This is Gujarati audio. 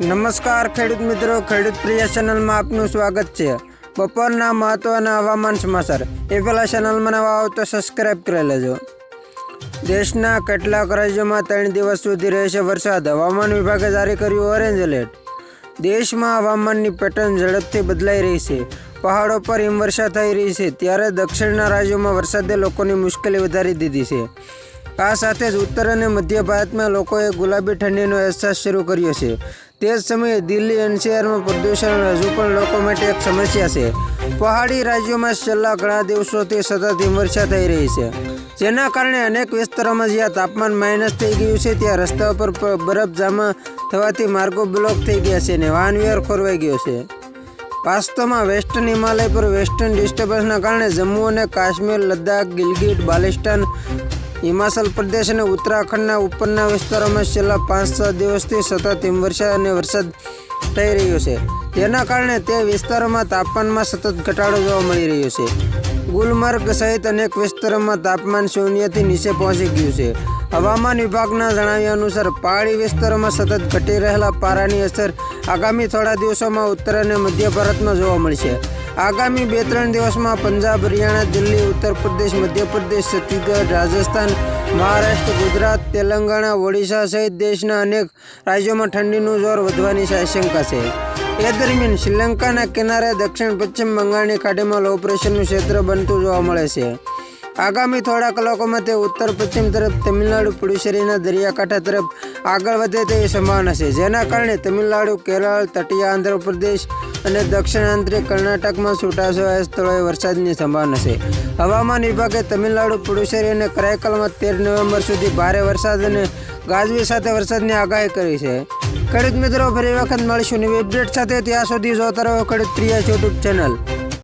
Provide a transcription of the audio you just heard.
નમસ્કાર ખેડૂત મિત્રો, ખેડૂત પ્રિય ચેનલમાં આપનું સ્વાગત છે। બપોરના મહત્વના હવામાન સમાચાર એ પહેલાં ચેનલમાં નવા આવો તો સબસ્ક્રાઈબ કરી લેજો। દેશના કેટલાક રાજ્યોમાં 3 દિવસ સુધી રહેશે વરસાદ, હવામાન વિભાગે જારી કર્યું ઓરેન્જ એલર્ટ। દેશમાં હવામાનની પેટર્ન ઝડપથી બદલાઈ રહી છે। પહાડો પર હિમવર્ષા થઈ રહી છે, ત્યારે દક્ષિણના રાજ્યોમાં વરસાદે લોકોની મુશ્કેલી વધારી દીધી છે। આ સાથે જ ઉત્તર અને મધ્ય ભારતમાં લોકોએ ગુલાબી ઠંડીનો અહેસાસ શરૂ કર્યો છે। તે જ સમયે દિલ્હી એનસીઆરમાં પ્રદૂષણ હજુ પણ લોકો માટે એક સમસ્યા છે। પહાડી રાજ્યોમાં છેલ્લા ઘણા દિવસોથી સતત હિમવર્ષા થઈ રહી છે, જેના કારણે અનેક વિસ્તારોમાં જ્યાં તાપમાન માઇનસ થઈ ગયું છે ત્યાં રસ્તાઓ પર બરફ જમા થવાથી માર્ગો બ્લોક થઈ ગયા છે અને વાહન વ્યવહાર ખોરવાઈ ગયો છે। વાસ્તવમાં વેસ્ટર્ન હિમાલય પર વેસ્ટર્ન ડિસ્ટર્બન્સના કારણે જમ્મુ અને કાશ્મીર, લદ્દાખ, ગિલગિટ, બાલ્ટિસ્તાન, હિમાચલ પ્રદેશ અને ઉત્તરાખંડના ઉપરના વિસ્તારોમાં છેલ્લા 5-7 દિવસથી સતત હિમવર્ષા અને વરસાદ થઈ રહ્યો છે। તેના કારણે તે વિસ્તારોમાં તાપમાનમાં સતત ઘટાડો જોવા મળી રહ્યો છે। ગુલમર્ગ સહિત અનેક વિસ્તારોમાં તાપમાન શૂન્યથી નીચે પહોંચી ગયું છે। હવામાન વિભાગના જણાવ્યા અનુસાર પહાડી વિસ્તારોમાં સતત ઘટી રહેલા પારાની અસર આગામી થોડા દિવસોમાં ઉત્તર અને મધ્ય ભારતમાં જોવા મળશે। આગામી 2-3 દિવસમાં પંજાબ, હરિયાણા, દિલ્હી, ઉત્તર પ્રદેશ, મધ્યપ્રદેશ, છત્તીસગઢ, રાજસ્થાન, મહારાષ્ટ્ર, ગુજરાત, તેલંગાણા, ઓડિશા સહિત દેશના અનેક રાજ્યોમાં ઠંડીનું જોર વધવાની આશંકા છે। એ દરમિયાન શ્રીલંકાના કિનારે દક્ષિણ પશ્ચિમ બંગાળની ખાડીમાં લો પ્રેશરનું ક્ષેત્ર બનતું જોવા મળે છે। આગામી થોડા કલાકોમાં તે ઉત્તર પશ્ચિમ તરફ તમિલનાડુ, પુડુચેરીના દરિયાકાંઠા તરફ આગળ વધે તેવી સંભાવના છે, જેના કારણે તમિલનાડુ, કેરળ, તટીય આંધ્રપ્રદેશ અને દક્ષિણાંતરીય કર્ણાટકમાં છૂટાછવાયા સ્થળોએ વરસાદની સંભાવના છે। હવામાન વિભાગે તમિલનાડુ, પુડુચેરી અને કરાઈકલમાં 13 નવેમ્બર સુધી ભારે વરસાદ અને ગાજવીજ સાથે વરસાદની આગાહી કરી છે। ખેડૂત મિત્રો, ફરી વખત મળીશું નવી અપડેટ સાથે। ત્યાં સુધી જોતા રહો ખેડૂત પ્રિય યુટ્યુબ ચેનલ।